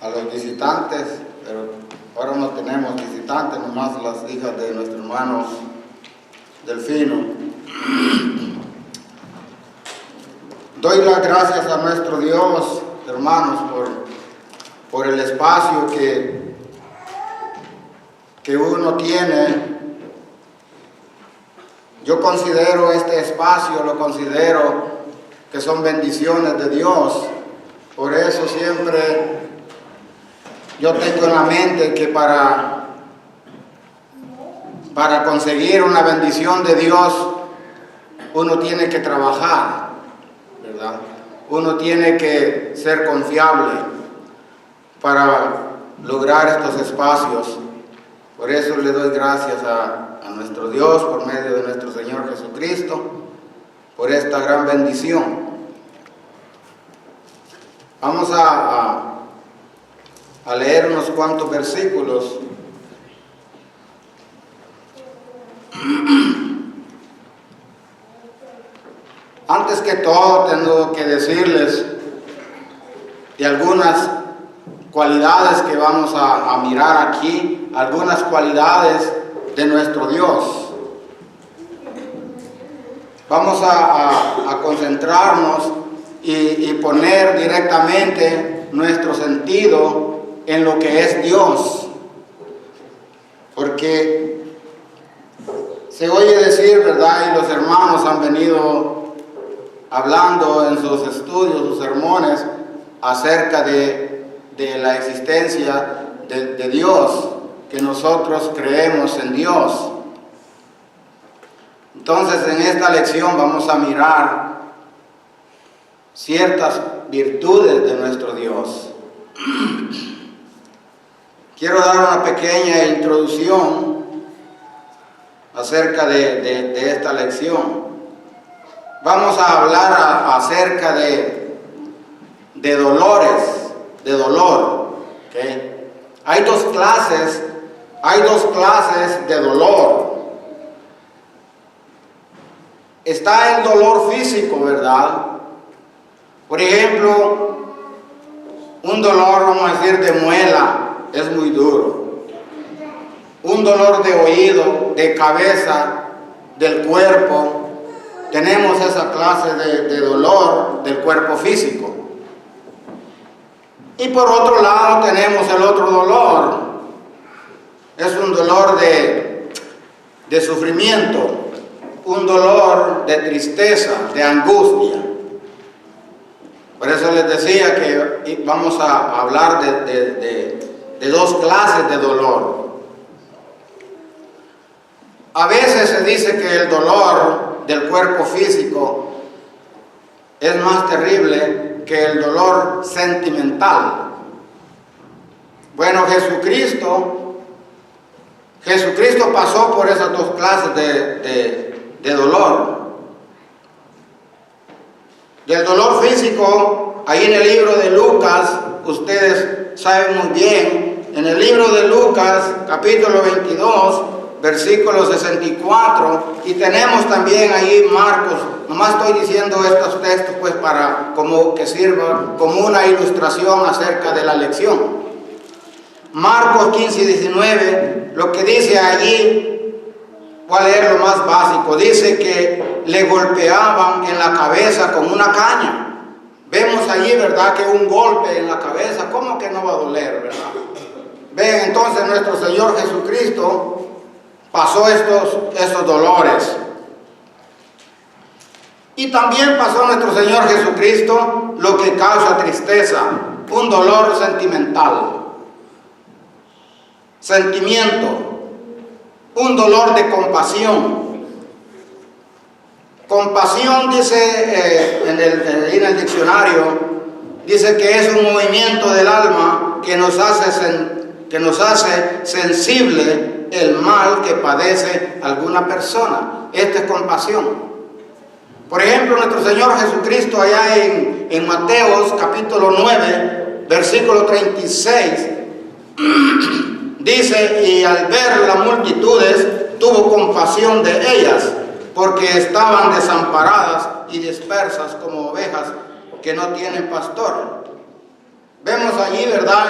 a los visitantes, pero ahora no tenemos visitantes, nomás las hijas de nuestro hermano Delfino. Doy las gracias a nuestro Dios, hermanos, por el espacio que uno tiene. Yo considero este espacio, lo considero que son bendiciones de Dios. Por eso siempre yo tengo en la mente que para conseguir una bendición de Dios, uno tiene que trabajar, ¿verdad? Uno tiene que ser confiable para lograr estos espacios. Por eso le doy gracias a nuestro Dios, por medio de nuestro Señor Jesucristo, por esta gran bendición. Vamos a leer unos cuantos versículos. Antes que todo, tengo que decirles de algunas cualidades que vamos a mirar aquí, algunas cualidades de nuestro Dios. Vamos a concentrarnos y poner directamente nuestro sentido en lo que es Dios, porque se oye decir, ¿verdad? Y los hermanos han venido hablando en sus estudios, sus sermones, acerca de la existencia de Dios, que nosotros creemos en Dios. Entonces, en esta lección vamos a mirar ciertas virtudes de nuestro Dios. Quiero dar una pequeña introducción acerca de esta lección. Vamos a hablar acerca de dolores, de dolor, ¿okay? Hay dos clases de dolor. Está el dolor físico, ¿verdad? Por ejemplo, un dolor, vamos a decir, de muela, es muy duro. Un dolor de oído, de cabeza, del cuerpo. Tenemos esa clase de dolor del cuerpo físico. Y por otro lado tenemos el otro dolor. Es un dolor de sufrimiento, un dolor de tristeza, de angustia. Por eso les decía que vamos a hablar de dos clases de dolor. A veces se dice que el dolor del cuerpo físico es más terrible que el dolor sentimental. Bueno, Jesucristo pasó por esas dos clases de dolor. Del dolor físico, ahí en el libro de Lucas, ustedes saben muy bien, en el libro de Lucas, capítulo 22, versículo 64, y tenemos también ahí Marcos. Nomás estoy diciendo estos textos pues para como que sirva como una ilustración acerca de la lección. Marcos 15 y 19, lo que dice allí, voy a leer lo más básico, dice que le golpeaban en la cabeza con una caña. Vemos allí, ¿verdad?, que un golpe en la cabeza, ¿cómo que no va a doler, verdad? Ven, entonces nuestro Señor Jesucristo pasó estos dolores. Y también pasó nuestro Señor Jesucristo lo que causa tristeza, un dolor sentimental. Sentimiento, un dolor de compasión. Compasión, dice en el diccionario, dice que es un movimiento del alma que nos hace sensible el mal que padece alguna persona. Esta es compasión. Por ejemplo, nuestro Señor Jesucristo allá en Mateos capítulo 9, versículo 36, dice, y al ver las multitudes, tuvo compasión de ellas, porque estaban desamparadas y dispersas como ovejas que no tienen pastor. Vemos allí, ¿verdad?,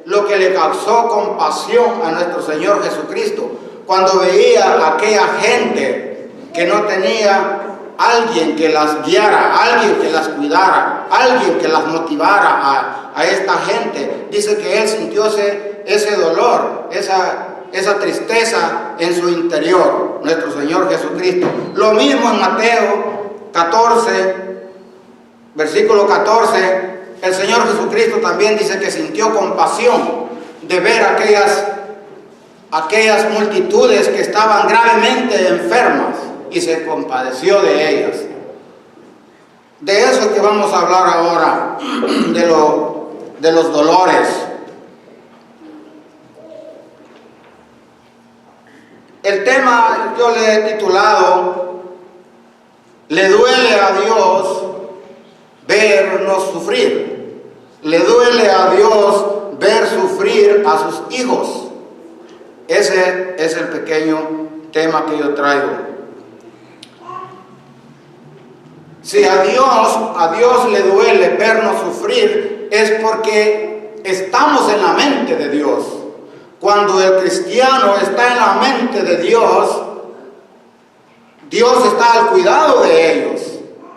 lo que le causó compasión a nuestro Señor Jesucristo cuando veía a aquella gente que no tenía alguien que las guiara, alguien que las cuidara, alguien que las motivara a esta gente. Dice que Él sintió ese dolor, esa tristeza en su interior, nuestro Señor Jesucristo. Lo mismo en Mateo 14, versículo 14, el Señor Jesucristo también dice que sintió compasión de ver aquellas multitudes que estaban gravemente enfermas y se compadeció de ellas. De eso es que vamos a hablar ahora, de los dolores. El tema yo le he titulado: ¿le duele a Dios vernos sufrir? ¿Le duele a Dios ver sufrir a sus hijos? Ese es el pequeño tema que yo traigo. Si a Dios le duele vernos sufrir, es porque estamos en la mente de Dios. Cuando el cristiano está en la mente de Dios, Dios está al cuidado de ellos.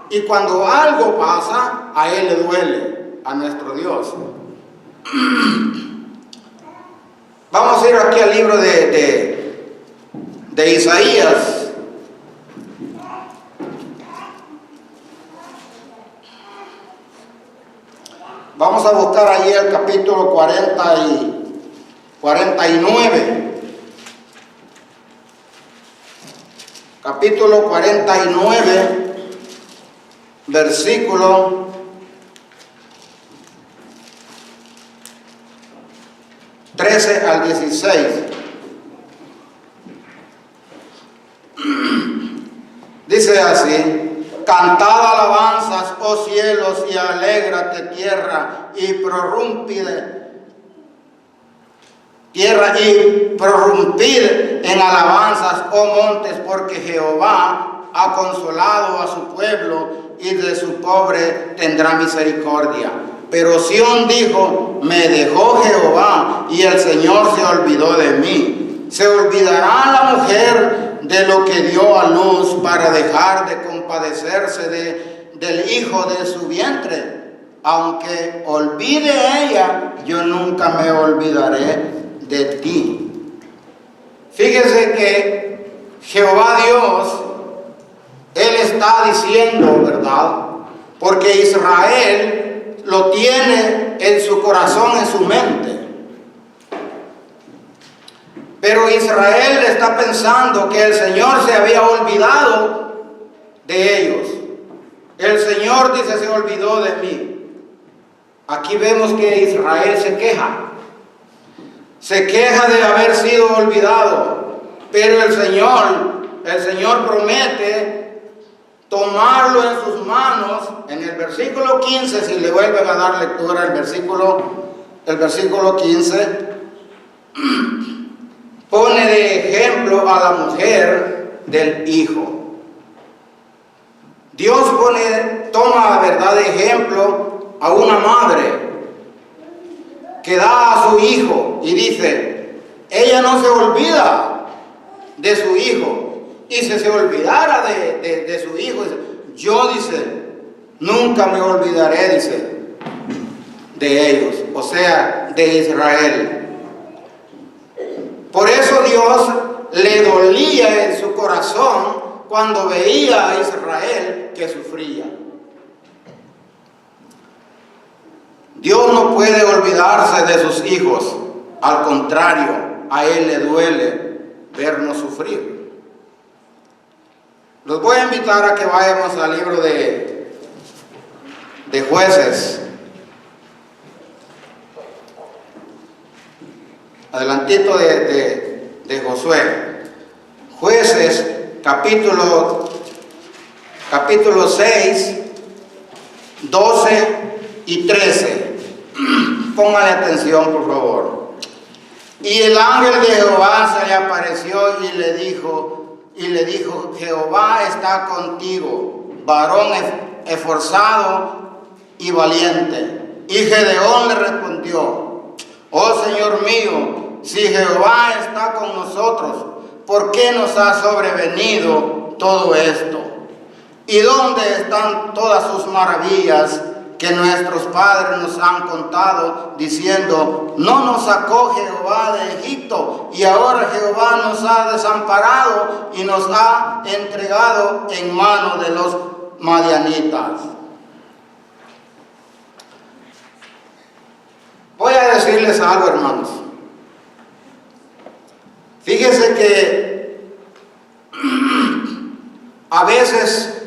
Y cuando algo pasa, a Él le duele, a nuestro Dios. Vamos a ir aquí al libro de Isaías. Vamos a buscar allí el capítulo 49. Capítulo 49, versículo 13 al 16. Dice así: cantad alabanzas, oh cielos, y alégrate tierra, y prorrumpid en alabanzas, oh montes, porque Jehová ha consolado a su pueblo, y de su pobre tendrá misericordia. Pero Sión dijo: me dejó Jehová, y el Señor se olvidó de mí. Se olvidará la mujer de lo que dio a luz para dejar de compadecerse del hijo de su vientre. Aunque olvide ella, yo nunca me olvidaré de ti. Fíjese que Jehová Dios, Él está diciendo, ¿verdad? Porque Israel lo tiene en su corazón, en su mente. Pero Israel está pensando que el Señor se había olvidado de ellos. El Señor dice: se olvidó de mí. Aquí vemos que Israel se queja. Se queja de haber sido olvidado. Pero el Señor promete tomarlo en sus manos. En el versículo 15, si le vuelven a dar lectura, el versículo 15, pone de ejemplo a la mujer del hijo. Dios toma, ¿verdad?, de ejemplo a una madre que da a su hijo y dice: ella no se olvida de su hijo. Y si se olvidara de su hijo, yo, dice, nunca me olvidaré, dice, de ellos, o sea, de Israel. Por eso Dios le dolía en su corazón cuando veía a Israel que sufría. Dios no puede olvidarse de sus hijos. Al contrario, a Él le duele vernos sufrir. Los voy a invitar a que vayamos al libro de Jueces. Adelantito de Josué. Jueces, capítulo 6, 12 y 13. Póngale atención, por favor. Y el ángel de Jehová se le apareció y le dijo: Jehová está contigo, varón esforzado y valiente. Y Gedeón le respondió: oh Señor mío, si Jehová está con nosotros, ¿por qué nos ha sobrevenido todo esto? ¿Y dónde están todas sus maravillas que nuestros padres nos han contado, diciendo: no nos sacó Jehová de Egipto, y ahora Jehová nos ha desamparado y nos ha entregado en manos de los madianitas? Voy a decirles algo, hermanos. Fíjense que a veces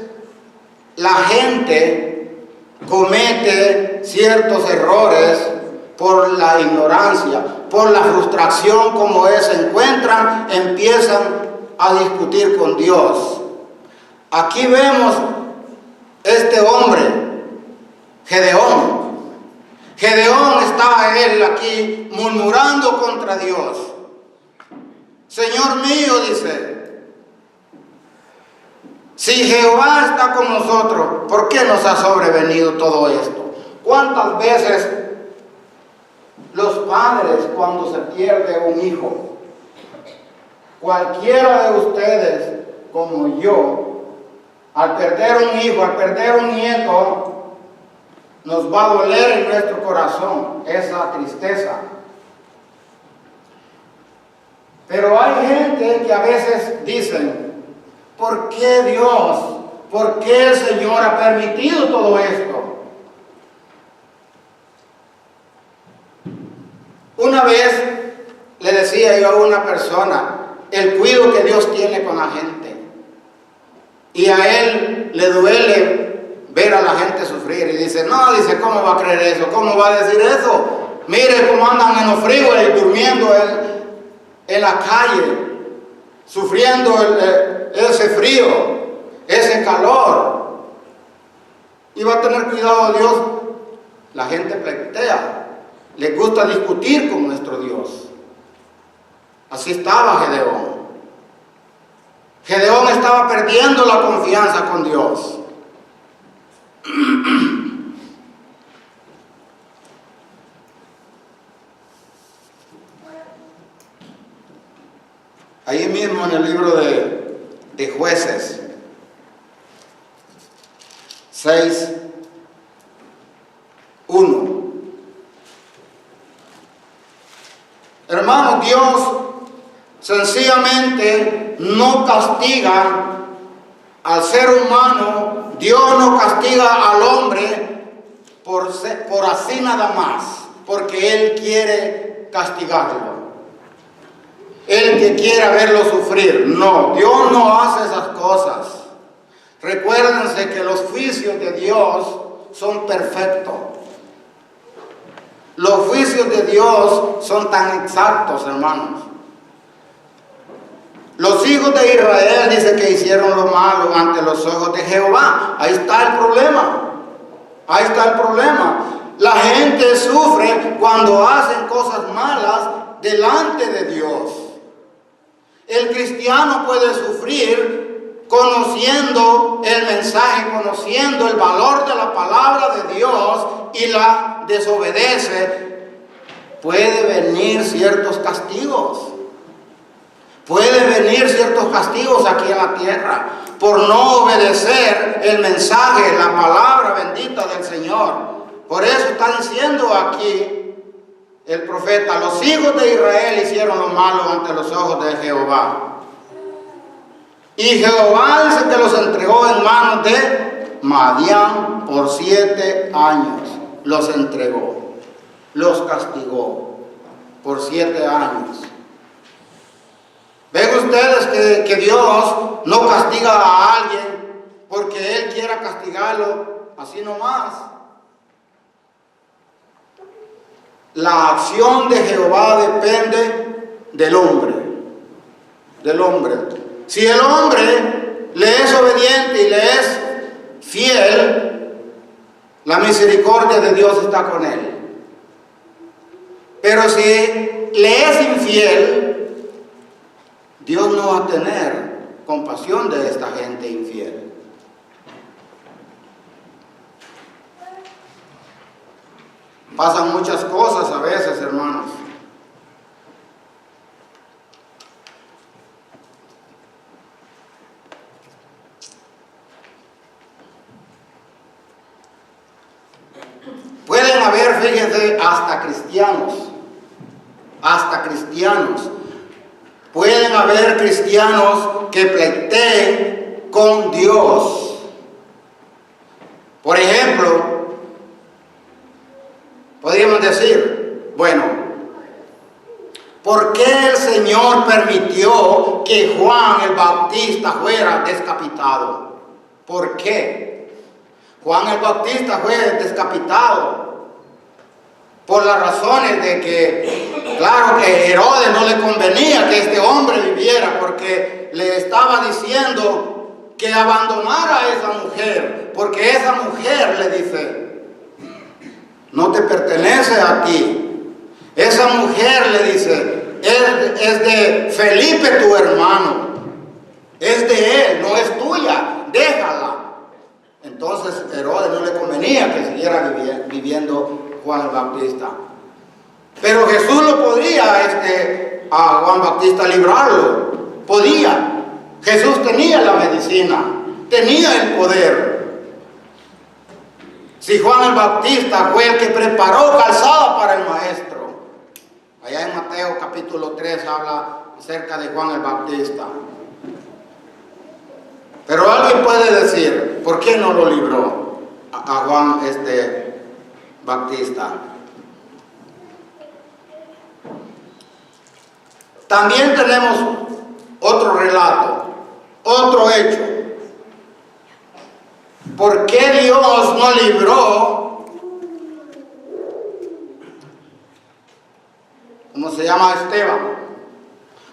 la gente comete ciertos errores por la ignorancia, por la frustración, como se encuentran, empiezan a discutir con Dios. Aquí vemos este hombre, Gedeón. Gedeón estaba él aquí murmurando contra Dios. Señor mío, dice, si Jehová está con nosotros, ¿por qué nos ha sobrevenido todo esto? ¿Cuántas veces los padres, cuando se pierde un hijo, cualquiera de ustedes como yo, al perder un hijo, al perder un nieto, nos va a doler en nuestro corazón esa tristeza? Pero hay gente que a veces dicen: ¿por qué Dios? ¿Por qué el Señor ha permitido todo esto? Una vez le decía yo a una persona el cuidado que Dios tiene con la gente, y a él le duele ver a la gente sufrir, y dice: no, dice, ¿cómo va a creer eso? ¿Cómo va a decir eso? Mire cómo andan en los fríos y durmiendo en la calle, sufriendo ese frío, ese calor. Y va a tener cuidado Dios. La gente pleitea, le gusta discutir con nuestro Dios. Así estaba Gedeón. Gedeón estaba perdiendo la confianza con Dios. Ahí mismo en el libro de Jueces 6:1. Hermano, Dios sencillamente no castiga al ser humano. Dios no castiga al hombre por así nada más, porque Él quiere castigarlo. El que quiera verlo sufrir. No, Dios no hace esas cosas. Recuérdense que los juicios de Dios son perfectos. Los juicios de Dios son tan exactos, hermanos. Los hijos de Israel dice que hicieron lo malo ante los ojos de Jehová. Ahí está el problema. Ahí está el problema. La gente sufre cuando hacen cosas malas delante de Dios. El cristiano puede sufrir conociendo el mensaje, conociendo el valor de la palabra de Dios, y la desobedece. Puede venir ciertos castigos. Puede venir ciertos castigos aquí en la tierra por no obedecer el mensaje, la palabra bendita del Señor. Por eso está diciendo aquí el profeta: los hijos de Israel hicieron lo malo ante los ojos de Jehová. Y Jehová dice que los entregó en manos de Madián por 7 años. Los entregó, los castigó por 7 años. ¿Ven ustedes que Dios no castiga a alguien porque Él quiera castigarlo así nomás? La acción de Jehová depende del hombre. Del hombre. Si el hombre le es obediente y le es fiel, la misericordia de Dios está con él. Pero si le es infiel, Dios no va a tener compasión de esta gente infiel. Pasan muchas cosas a veces, hermanos. Pueden haber, fíjense, hasta cristianos. Pueden haber cristianos que pleiteen con Dios. Por ejemplo, podríamos decir, bueno, ¿por qué el Señor permitió que Juan el Bautista fuera descapitado? ¿Por qué? Juan el Bautista fue descapitado por las razones de que, claro, que Herodes no le convenía que este hombre viviera, porque le estaba diciendo que abandonara a esa mujer, porque esa mujer le dice, no te pertenece a ti. Esa mujer le dice, es de Felipe tu hermano, es de él, no es tuya, déjala. Entonces Herodes no le convenía que siguiera viviendo Juan el Bautista. Pero Jesús lo podría a Juan Bautista librarlo. Podía. Jesús tenía la medicina, tenía el poder. Si Juan el Bautista fue el que preparó calzada para el Maestro. Allá en Mateo capítulo 3 habla acerca de Juan el Bautista. Pero alguien puede decir, ¿por qué no lo libró a Juan Bautista? También tenemos otro relato, otro hecho. ¿Por qué Dios no libró, cómo se llama, Esteban?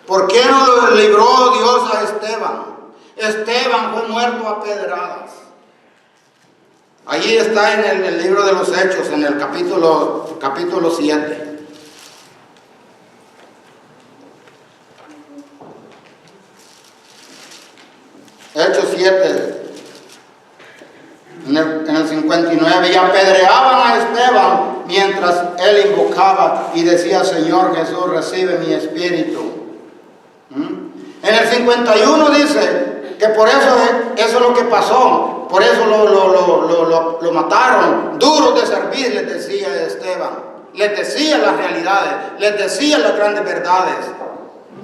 ¿Por qué no lo libró Dios a Esteban? Esteban fue muerto a pedradas. Allí está en el libro de los Hechos, en el capítulo 7. Hechos 7, en el 59, y apedreaban a Esteban mientras él invocaba y decía, Señor Jesús, recibe mi espíritu. En el 51 dice que por eso es lo que pasó, por eso lo mataron. Duros de servir, les decía Esteban, les decía las realidades, les decía las grandes verdades.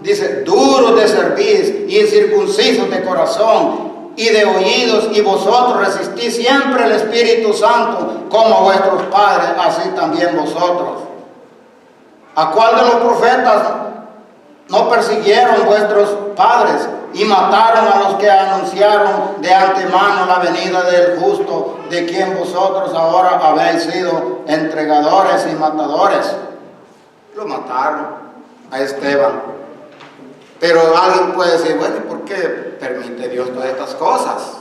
Dice, duros de servir, incircuncisos de corazón y de oídos, y vosotros resistís siempre el Espíritu Santo, como vuestros padres, así también vosotros. ¿A cuál de los profetas no persiguieron vuestros padres y mataron a los que anunciaron de antemano la venida del justo, de quien vosotros ahora habéis sido entregadores y matadores? Lo mataron a Esteban. Pero alguien puede decir, bueno, ¿y por qué permite Dios todas estas cosas?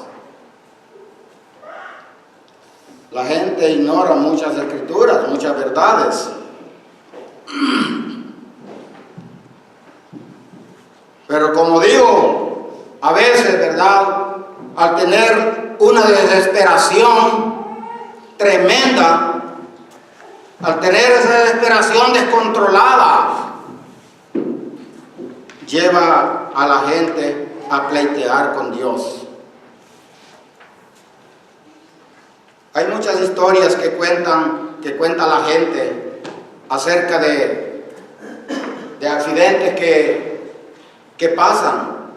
La gente ignora muchas escrituras, muchas verdades. Pero como digo, a veces, ¿verdad?, al tener una desesperación tremenda, al tener esa desesperación descontrolada, lleva a la gente a pleitear con Dios. Hay muchas historias que cuenta la gente acerca de accidentes que pasan.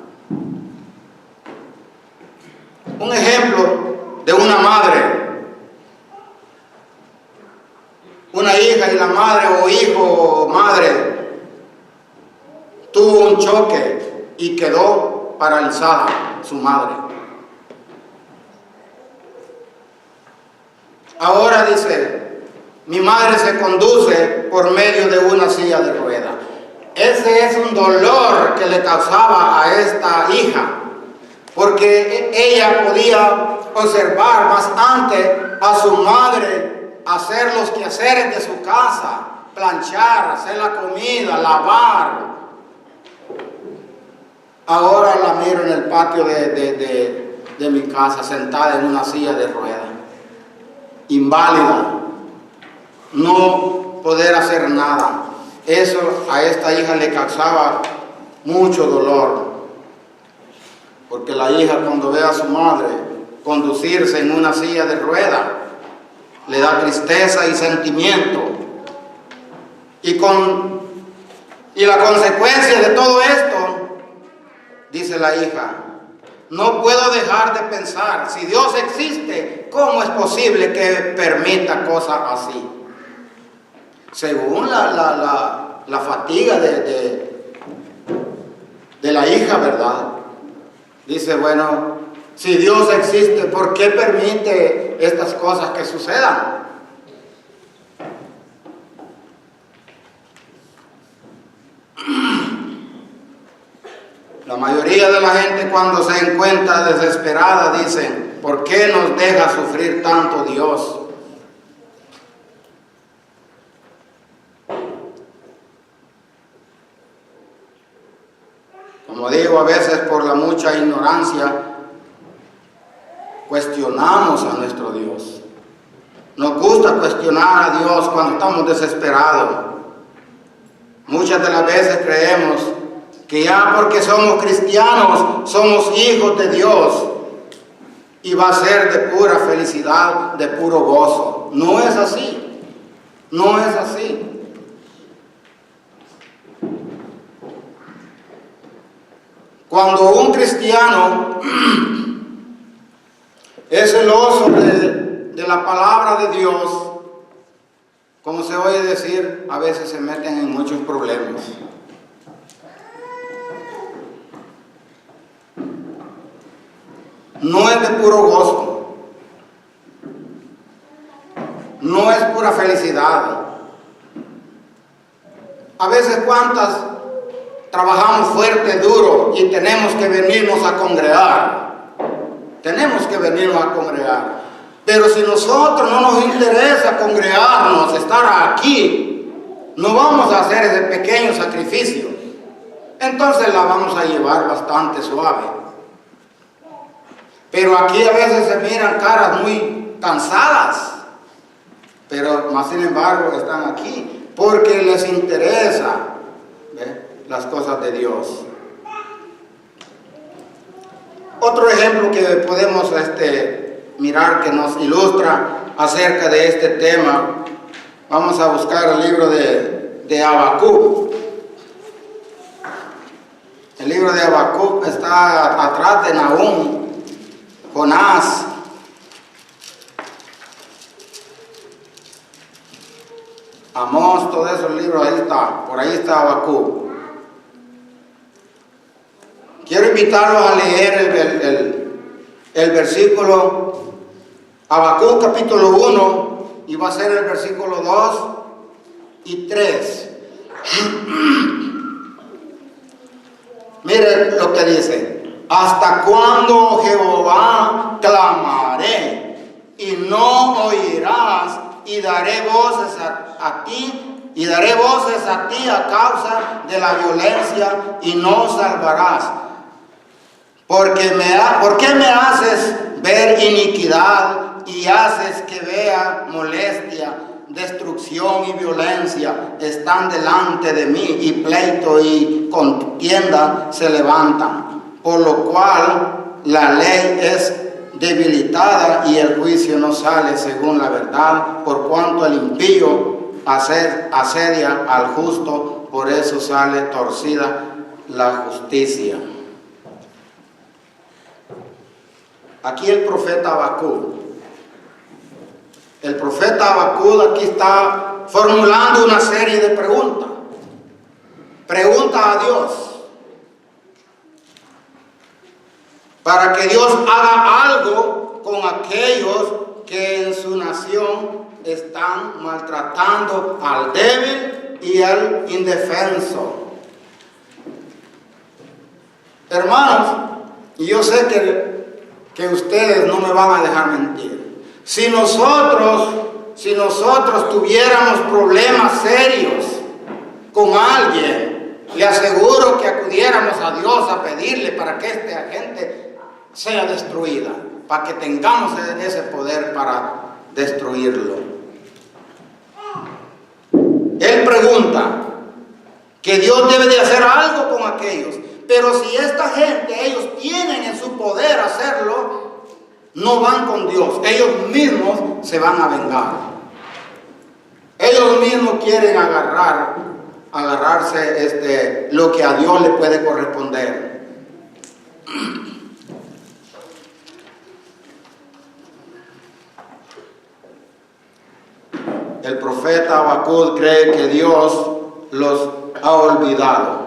Un ejemplo de una madre, una hija, y la madre o hijo o madre tuvo un choque y quedó paralizada su madre. Ahora dice, mi madre se conduce por medio de una silla de ruedas. Ese es un dolor que le causaba a esta hija, porque ella podía observar más antes a su madre hacer los quehaceres de su casa, planchar, hacer la comida, lavar. Ahora la miro en el patio de mi casa, sentada en una silla de ruedas, inválida. no poder hacer nada. Eso a esta hija le causaba mucho dolor, porque la hija, cuando ve a su madre conducirse en una silla de ruedas, le da tristeza y sentimiento. Y la consecuencia de todo esto, dice la hija, no puedo dejar de pensar, si Dios existe, ¿cómo es posible que permita cosas así? Según la fatiga de la hija, ¿verdad? Dice, bueno, si Dios existe, ¿por qué permite estas cosas que sucedan? La mayoría de la gente, cuando se encuentra desesperada, dicen, ¿por qué nos deja sufrir tanto Dios? Como digo, a veces por la mucha ignorancia cuestionamos a nuestro Dios. Nos gusta cuestionar a Dios cuando estamos desesperados. Muchas de las veces creemos que ya porque somos cristianos, somos hijos de Dios y va a ser de pura felicidad, de puro gozo. No es así. No es así. Cuando un cristiano es celoso de la palabra de Dios, como se oye decir, a veces se meten en muchos problemas. No es de puro gozo, no es pura felicidad. A veces cuántas trabajamos fuerte, duro y tenemos que venirnos a congregar. Tenemos que venirnos a congregar. Pero si nosotros no nos interesa congregarnos, estar aquí, no vamos a hacer ese pequeño sacrificio. Entonces la vamos a llevar bastante suave. Pero aquí a veces se miran caras muy cansadas, pero más sin embargo están aquí porque les interesa, las cosas de Dios. Otro ejemplo que podemos mirar que nos ilustra acerca de este tema, vamos a buscar el libro de Habacuc. El libro de Habacuc está atrás de Nahum, Jonás. Amós, todos esos libros, ahí está, por ahí está Habacuc. Quiero invitarlos a leer el versículo, Habacuc capítulo 1, y va a ser el versículo 2 y 3. Mire lo que dice. ¿Hasta cuándo, Jehová, clamaré y no oirás? Y daré voces a ti, y daré voces a ti a causa de la violencia y no salvarás. ¿Por qué me haces ver iniquidad y haces que vea molestia? Destrucción y violencia están delante de mí, y pleito y contienda se levantan. Por lo cual la ley es debilitada y el juicio no sale según la verdad, por cuanto el impío asedia al justo, por eso sale torcida la justicia. Aquí el profeta Habacuc. El profeta Habacuc aquí está formulando una serie de preguntas. Pregunta a Dios, para que Dios haga algo con aquellos que en su nación están maltratando al débil y al indefenso. Hermanos, y yo sé que ustedes no me van a dejar mentir. Si nosotros tuviéramos problemas serios con alguien, le aseguro que acudiéramos a Dios a pedirle para que esta gente sea destruida, para que tengamos ese poder para destruirlo. que Dios debe de hacer algo con aquellos. Pero si esta gente, ellos tienen en su poder hacerlo, no van con Dios. Ellos mismos se van a vengar. Ellos mismos quieren agarrarse lo que a Dios le puede corresponder. El profeta Habacuc cree que Dios los ha olvidado.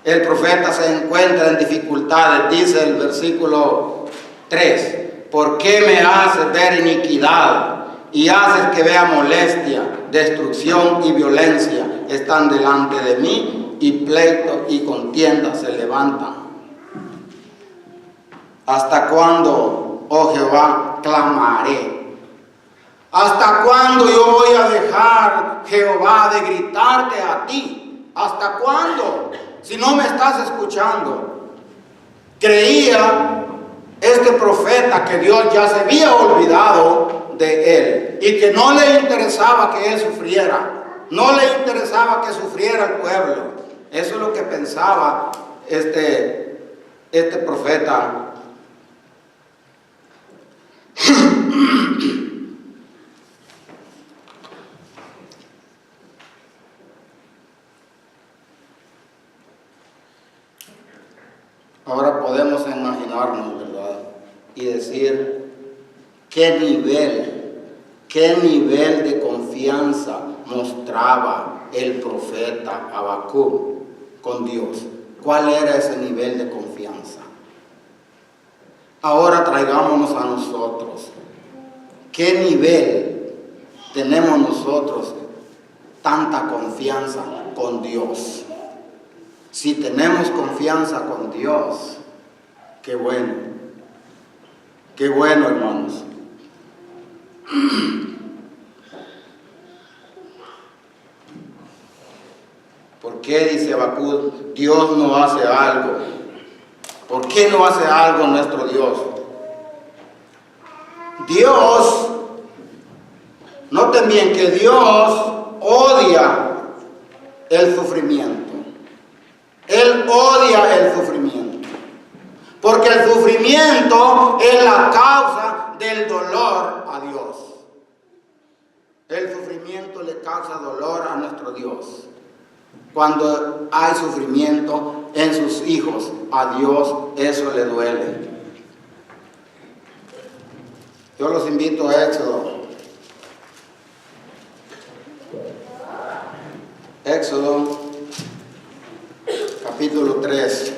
El profeta se encuentra en dificultades, dice el versículo 3. ¿Por qué me haces ver iniquidad y haces que vea molestia, destrucción y violencia están delante de mí, y pleito y contienda se levantan? ¿Hasta cuándo, oh Jehová, clamaré? ¿Hasta cuándo yo voy a dejar, Jehová, de gritarte a ti? ¿Hasta cuándo? Si no me estás escuchando. Creía este profeta que Dios ya se había olvidado de él y que no le interesaba que él sufriera. No le interesaba que sufriera el pueblo. Eso es lo que pensaba este profeta. Ahora podemos imaginarnos, ¿verdad? Y decir qué nivel de confianza mostraba el profeta Habacuc con Dios. ¿Cuál era ese nivel de confianza? Ahora traigámonos a nosotros. ¿Qué nivel tenemos nosotros tanta confianza con Dios? Si tenemos confianza con Dios, qué bueno, hermanos. ¿Por qué, dice Habacuc, Dios no hace algo? ¿Por qué no hace algo nuestro Dios? Dios, noten bien que Dios odia el sufrimiento. Él odia el sufrimiento, porque el sufrimiento es la causa del dolor a Dios. El sufrimiento le causa dolor a nuestro Dios. Cuando hay sufrimiento en sus hijos, a Dios eso le duele. Yo los invito a Éxodo capítulo 3.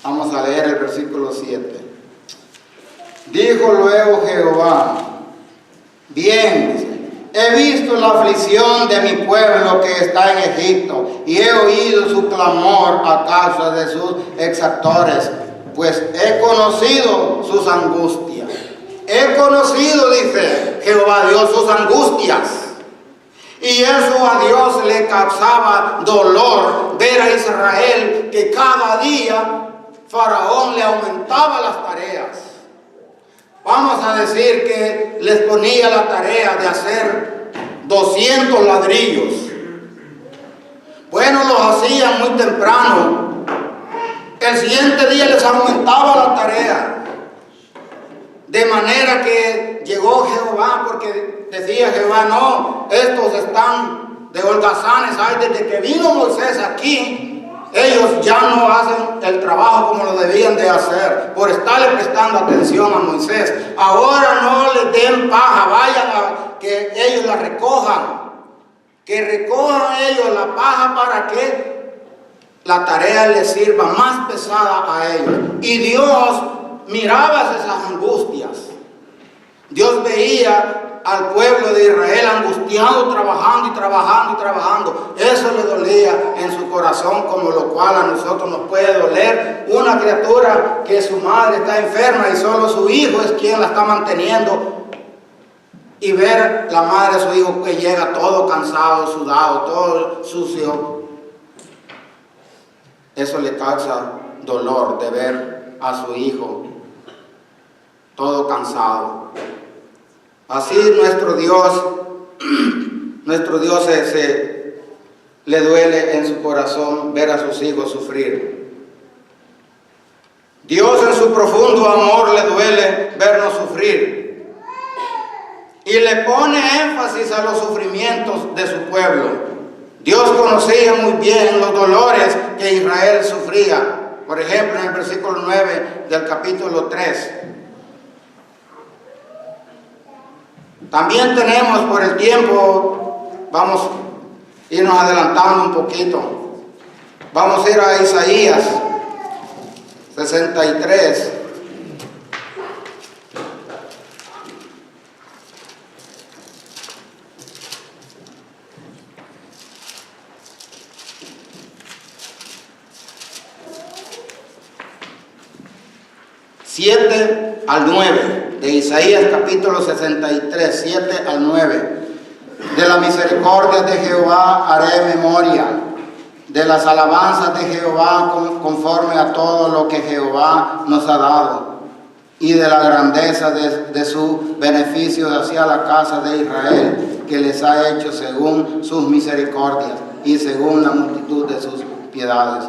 Vamos a leer el versículo 7. Dijo luego Jehová: bien, he visto la aflicción de mi pueblo que está en Egipto, y he oído su clamor a causa de sus exactores, pues he conocido sus angustias. He conocido, dice Jehová Dios, sus angustias. Y eso a Dios le causaba dolor ver a Israel que cada día Faraón le aumentaba las tareas. Vamos a decir que les ponía la tarea de hacer 200 ladrillos. Bueno, los hacían muy temprano. El siguiente día les aumentaba la tarea. De manera que llegó Jehová, porque decía Jehová: no, estos están de holgazanes. Ay, desde que vino Moisés aquí, ellos ya no hacen el trabajo como lo debían de hacer, por estarle prestando atención a Moisés. Ahora no les den paja, vayan a que ellos la recojan. Que recojan ellos la paja para que la tarea les sirva más pesada a ellos. Y Dios miraba esas angustias. Dios veía al pueblo de Israel angustiado, trabajando y trabajando y trabajando. Eso le dolía en su corazón, como lo cual a nosotros nos puede doler una criatura que su madre está enferma y solo su hijo es quien la está manteniendo, y ver la madre de su hijo que llega todo cansado, sudado, todo sucio. Eso le causa dolor de ver a su hijo todo cansado. Así nuestro Dios le duele en su corazón ver a sus hijos sufrir. Dios en su profundo amor le duele vernos sufrir y le pone énfasis a los sufrimientos de su pueblo. Dios conocía muy bien los dolores que Israel sufría. Por ejemplo, en el versículo 9 del capítulo 3. También tenemos por el tiempo, vamos a irnos adelantando un poquito. Vamos a ir a Isaías 63. Siete al 9, de Isaías capítulo 63, 7 al 9. De la misericordia de Jehová haré memoria, de las alabanzas de Jehová conforme a todo lo que Jehová nos ha dado, y de la grandeza de su beneficio hacia la casa de Israel, que les ha hecho según sus misericordias y según la multitud de sus piedades.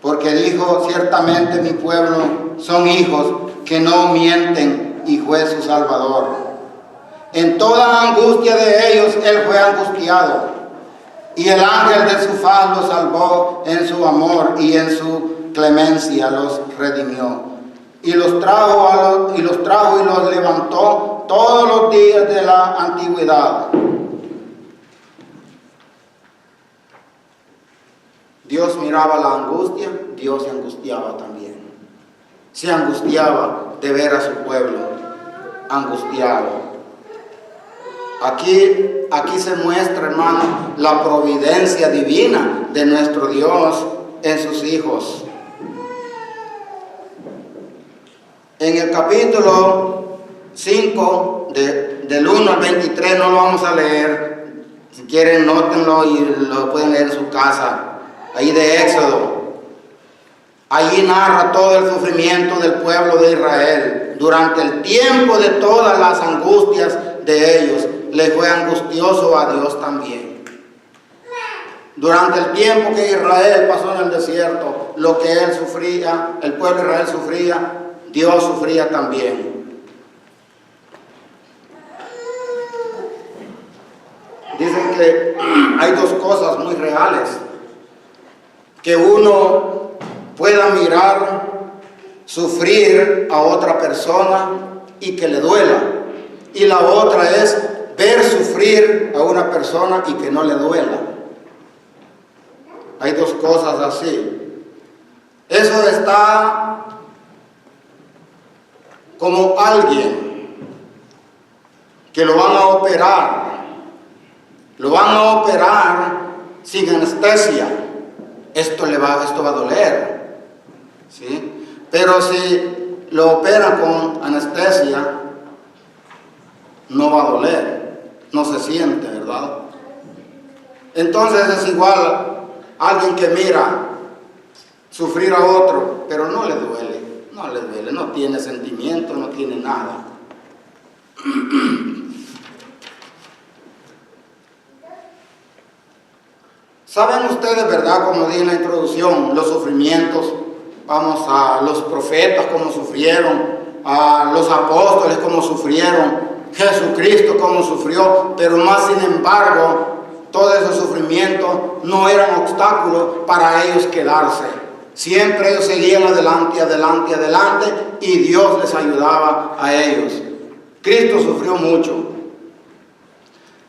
Porque dijo, ciertamente mi pueblo son hijos que no mienten, y fue su Salvador. En toda angustia de ellos él fue angustiado, y el ángel de su faz los salvó en su amor, y en su clemencia los redimió. Y los trajo y los levantó todos los días de la antigüedad. Dios miraba la angustia, Dios se angustiaba también. Se angustiaba de ver a su pueblo angustiado. Aquí se muestra, hermano, la providencia divina de nuestro Dios en sus hijos. En el capítulo 5, del 1 al 23, no lo vamos a leer. Si quieren, nótenlo y lo pueden leer en su casa. Ahí de Éxodo. Allí narra todo el sufrimiento del pueblo de Israel. Durante el tiempo de todas las angustias de ellos, le fue angustioso a Dios también. Durante el tiempo que Israel pasó en el desierto, lo que él sufría, el pueblo de Israel sufría, Dios sufría también. Dicen que hay dos cosas muy reales. Que uno pueda mirar sufrir a otra persona y que le duela. Y la otra es ver sufrir a una persona y que no le duela. Hay dos cosas así. Eso está como alguien que lo van a operar. Lo van a operar sin anestesia. Esto va a doler, ¿sí? Pero si lo operan con anestesia, no va a doler, no se siente, ¿verdad? Entonces es igual alguien que mira sufrir a otro, pero no le duele, no tiene sentimiento, no tiene nada. ¿Saben ustedes, verdad, como dije en la introducción, los sufrimientos? Vamos a los profetas como sufrieron, a los apóstoles como sufrieron, Jesucristo como sufrió, pero más sin embargo, todos esos sufrimientos no eran obstáculos para ellos quedarse. Siempre ellos seguían adelante, adelante, adelante, y Dios les ayudaba a ellos. Cristo sufrió mucho.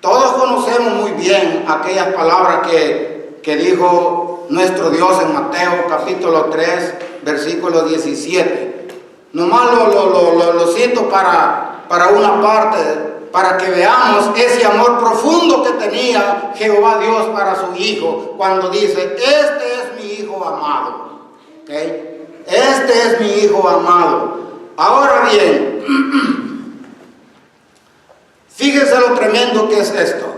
Todos conocemos muy bien aquellas palabras que dijo nuestro Dios en Mateo capítulo 3, versículo 17. Nomás lo cito para una parte, para que veamos ese amor profundo que tenía Jehová Dios para su Hijo, cuando dice, este es mi Hijo amado. ¿Okay? Este es mi Hijo amado. Ahora bien, fíjense lo tremendo que es esto.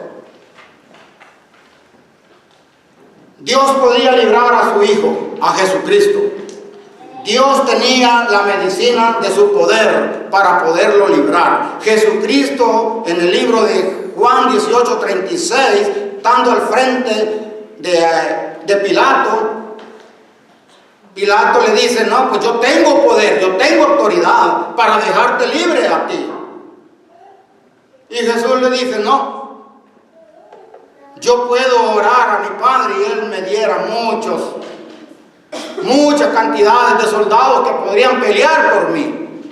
Dios podía librar a su Hijo, a Jesucristo, Dios tenía la medicina de su poder para poderlo librar. Jesucristo, en el libro de Juan 18:36, estando al frente de Pilato, Pilato le dice: no, pues yo tengo poder, yo tengo autoridad para dejarte libre a ti. Y Jesús le dice: no, yo puedo orar a mi Padre y Él me diera muchas cantidades de soldados que podrían pelear por mí.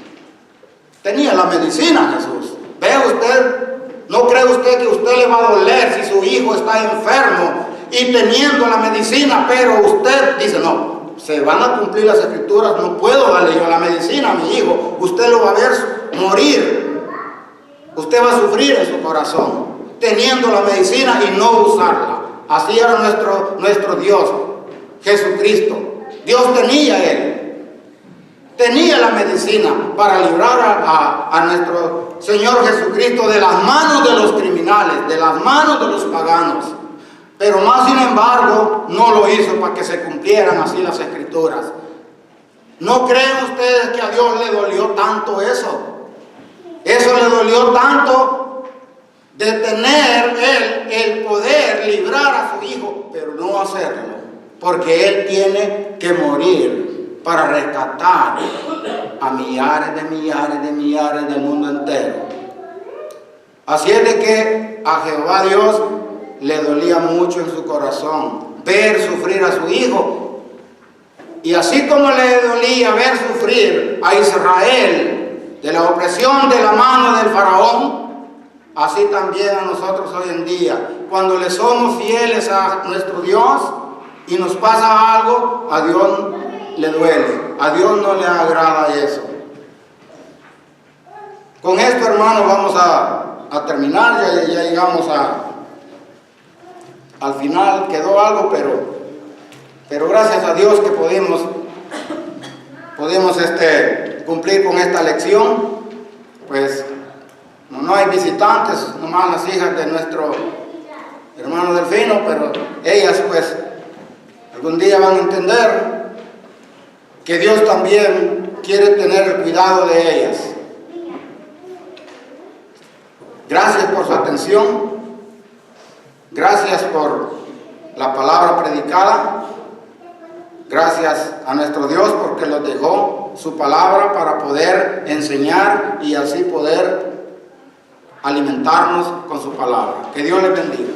Tenía la medicina Jesús. Vea usted, ¿no cree usted que usted le va a doler si su hijo está enfermo y teniendo la medicina, pero usted dice: no, se van a cumplir las escrituras, no puedo darle yo la medicina a mi hijo, usted lo va a ver morir, usted va a sufrir en su corazón teniendo la medicina y no usarla? Así era nuestro Dios Jesucristo. Dios tenía la medicina para librar a nuestro Señor Jesucristo de las manos de los criminales, de las manos de los paganos. Pero más sin embargo, no lo hizo para que se cumplieran así las escrituras. ¿No creen ustedes que a Dios le dolió tanto eso? Eso le dolió tanto de tener Él el poder librar a su hijo, pero no hacerlo, porque Él tiene que morir para rescatar a millares del mundo entero. Así es de que a Jehová Dios le dolía mucho en su corazón ver sufrir a su hijo. Y así como le dolía ver sufrir a Israel de la opresión de la mano del faraón, así también a nosotros hoy en día, cuando le somos fieles a nuestro Dios y nos pasa algo, a Dios le duele, a Dios no le agrada eso. Con esto, hermanos, vamos a terminar, ya llegamos al final. Quedó algo, pero gracias a Dios que podemos cumplir con esta lección. Pues no hay visitantes, nomás las hijas de nuestro hermano Delfino, pero ellas pues algún día van a entender que Dios también quiere tener el cuidado de ellas. Gracias por su atención. Gracias por la palabra predicada. Gracias a nuestro Dios porque nos dejó su palabra para poder enseñar y así poder alimentarnos con su palabra. Que Dios les bendiga.